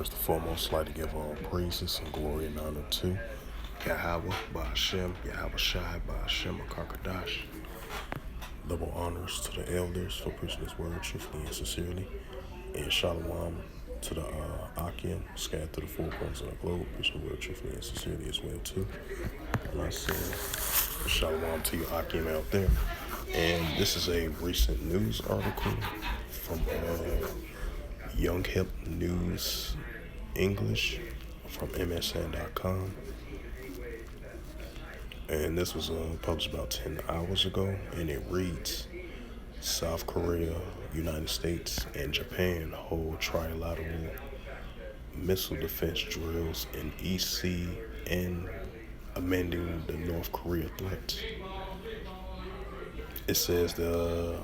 First and foremost, I'd like to give all praises and glory and honor to Yahweh, Ba'ashem, Yahweh Shai, Ba'ashem, Akakadash. Double honors to the elders for preaching this word truthfully and sincerely. And Shalom to the Akim, scattered to the four corners of the globe, preaching the word truthfully and sincerely as well too. And I say Shalom to you Akim out there. And this is a recent news article from Young Hip News English from MSN.com. And this was published about 10 hours ago, and it reads, South Korea, United States, and Japan hold trilateral missile defense drills in EC and amending the North Korea threat. It says the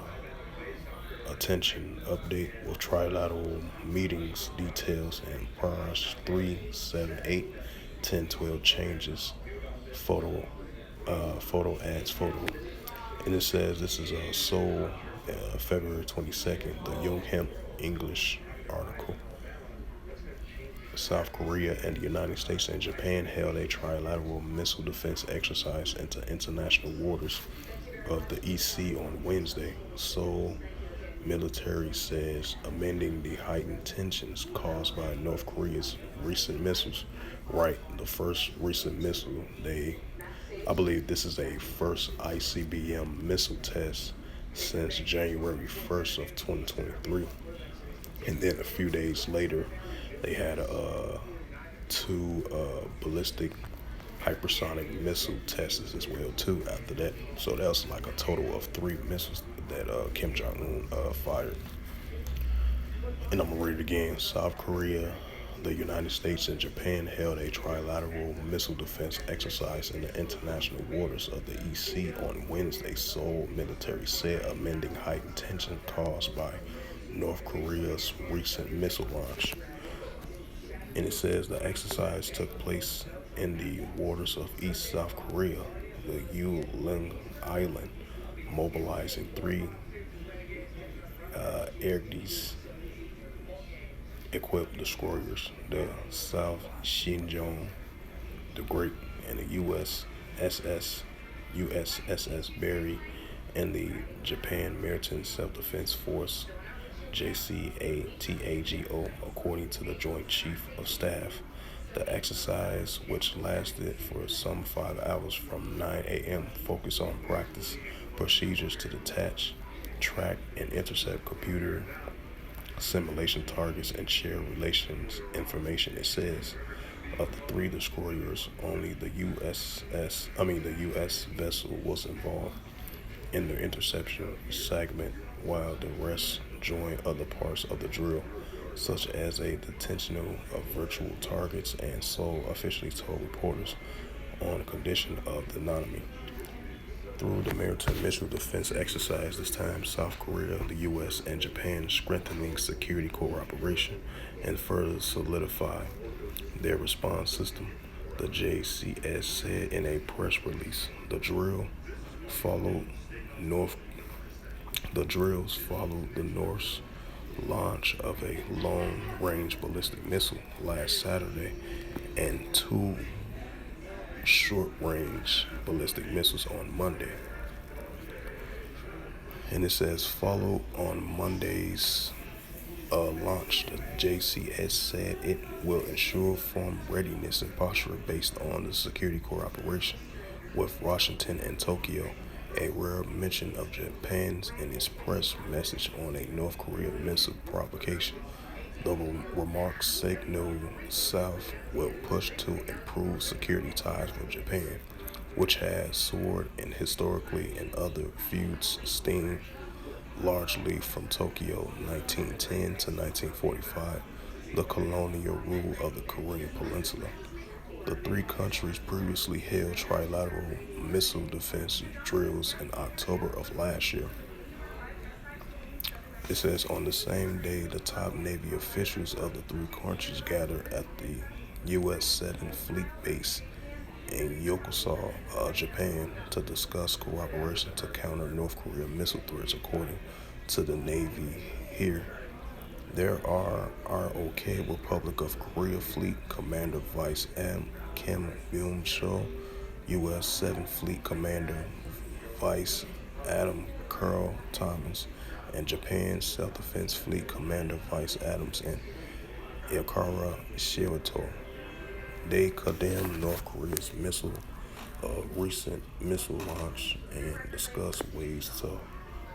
attention update with trilateral meetings details and PARS 3, 7, 8, 10, 12 changes, photo ads photo. And it says this is Seoul, February 22nd, the Young Hemp English article. South Korea and the United States and Japan held a trilateral missile defense exercise into international waters of the EC on Wednesday. Seoul military says, amending the heightened tensions caused by North Korea's recent missiles. Right, the first recent missile, I believe this is a first ICBM missile test since January 1st of 2023. And then a few days later, they had two ballistic hypersonic missile tests as well too after that. So that was like a total of 3 missiles that Kim Jong-un fired. And I'm gonna read it again. South Korea, the United States, and Japan held a trilateral missile defense exercise in the international waters of the EC on Wednesday, Seoul military said, amending heightened tension caused by North Korea's recent missile launch. And it says the exercise took place in the waters of East South Korea, the Ulang Island, mobilizing 3 Aegis equipped destroyers, the South Shinjong, the Great, and the USS Berry, and the Japan Maritime Self-Defense Force, JCATAGO, according to the Joint Chief of Staff. The exercise, which lasted for some 5 hours from 9 a.m., focused on practice procedures to detach, track, and intercept computer simulation targets and share relations information. It says of the 3 destroyers, only the U.S. vessel was involved in the interception segment, while the rest joined other parts of the drill, such as a detention of virtual targets, and Seoul officially told reporters on condition of anonymity. Through the maritime missile defense exercise this time, South Korea, the U.S., and Japan strengthening security cooperation and further solidify their response system, the JCS said in a press release. The drills followed the North's launch of a long-range ballistic missile last Saturday and 2 short-range ballistic missiles on Monday. And it says, followed on Monday's launch, the JCS said it will ensure firm readiness and posture based on the security cooperation with Washington and Tokyo, a rare mention of Japan's in its press message on a North Korean missile provocation. The remarks signal South will push to improve security ties with Japan, which has soared in historically and other feuds stemmed largely from Tokyo 1910 to 1945, the colonial rule of the Korean Peninsula. The 3 countries previously held trilateral missile defense drills in October of last year. It says on the same day, the top Navy officials of the 3 countries gathered at the U.S. 7th Fleet Base in Yokosuka, Japan, to discuss cooperation to counter North Korean missile threats, according to the Navy here. There are ROK, Republic of Korea Fleet Commander Vice Admiral Kim Byung-chul, U.S. 7th Fleet Commander Vice Admiral Carl Thomas, and Japan's Self-Defense Fleet Commander Vice Admirals and Ikara Shirato. They condemned North Korea's recent missile launch and discussed ways to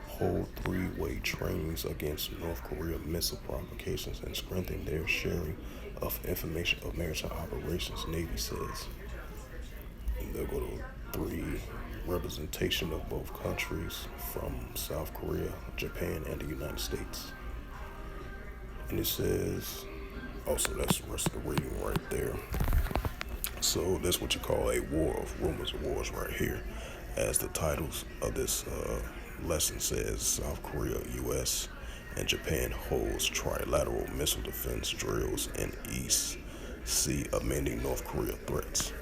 hold three-way trainings against North Korea missile provocations and strengthen their sharing of information of maritime operations, Navy says. And they'll go to three representation of both countries from South Korea, Japan, and the United States. And it says, also that's the rest of the reading right there. So that's what you call a war of rumors of wars right here. As the titles of this lesson says, South Korea, U.S., and Japan holds trilateral missile defense drills in East Sea amending North Korea threats.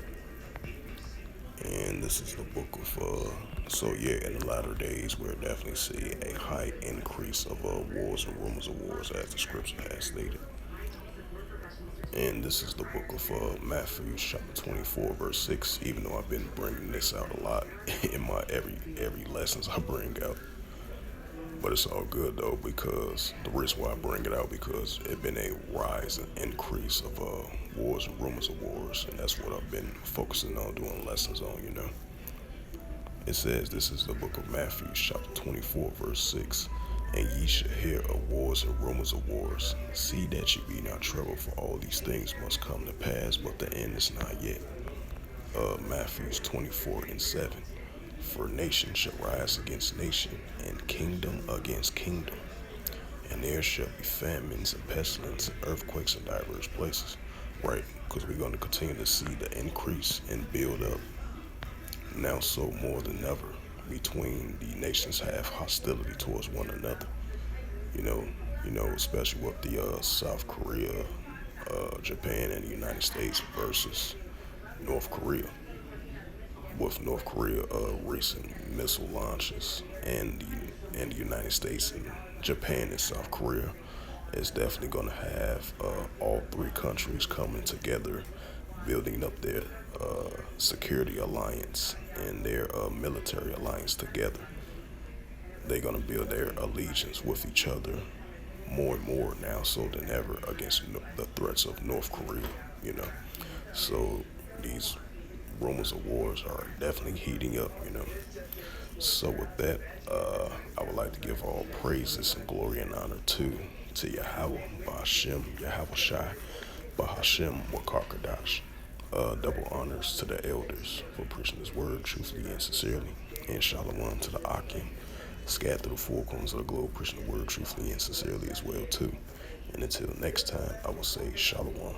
And this is the book of, so yeah, in the latter days, we'll definitely see a high increase of wars and rumors of wars as the scripture has stated. And this is the book of Matthew, chapter 24, verse 6, even though I've been bringing this out a lot in my every lessons I bring out. But it's all good though, because the reason why I bring it out, because it's been a rise and increase of wars and rumors of wars, and that's what I've been focusing on doing lessons on. It says, this is the book of Matthew, chapter 24, verse 6. And ye shall hear of wars and rumors of wars. See that ye be not troubled, for all these things must come to pass, but the end is not yet. Matthew 24 and 7. For nation shall rise against nation, and kingdom against kingdom. And there shall be famines and pestilence and earthquakes in diverse places. Right, because we're going to continue to see the increase and build up. Now so more than ever, between the nations have hostility towards one another. Especially with the South Korea, Japan, and the United States versus North Korea. With North Korea recent missile launches, and the United States and Japan and South Korea is definitely going to have all three countries coming together, building up their security alliance and their military alliance together. They're going to build their allegiance with each other more and more now so than ever against the threats of North Korea. So these rumors of wars are definitely heating up. So with that, I would like to give all praises and glory and honor to Yahweh, Ba'ashem, Yahweh Shai, Ba'ashem, Wakarkadash. Double honors to the elders for preaching this word truthfully and sincerely. And shalom to the Akim, scattered through the four corners of the globe, preaching the word truthfully and sincerely as well too. And until next time, I will say shalom.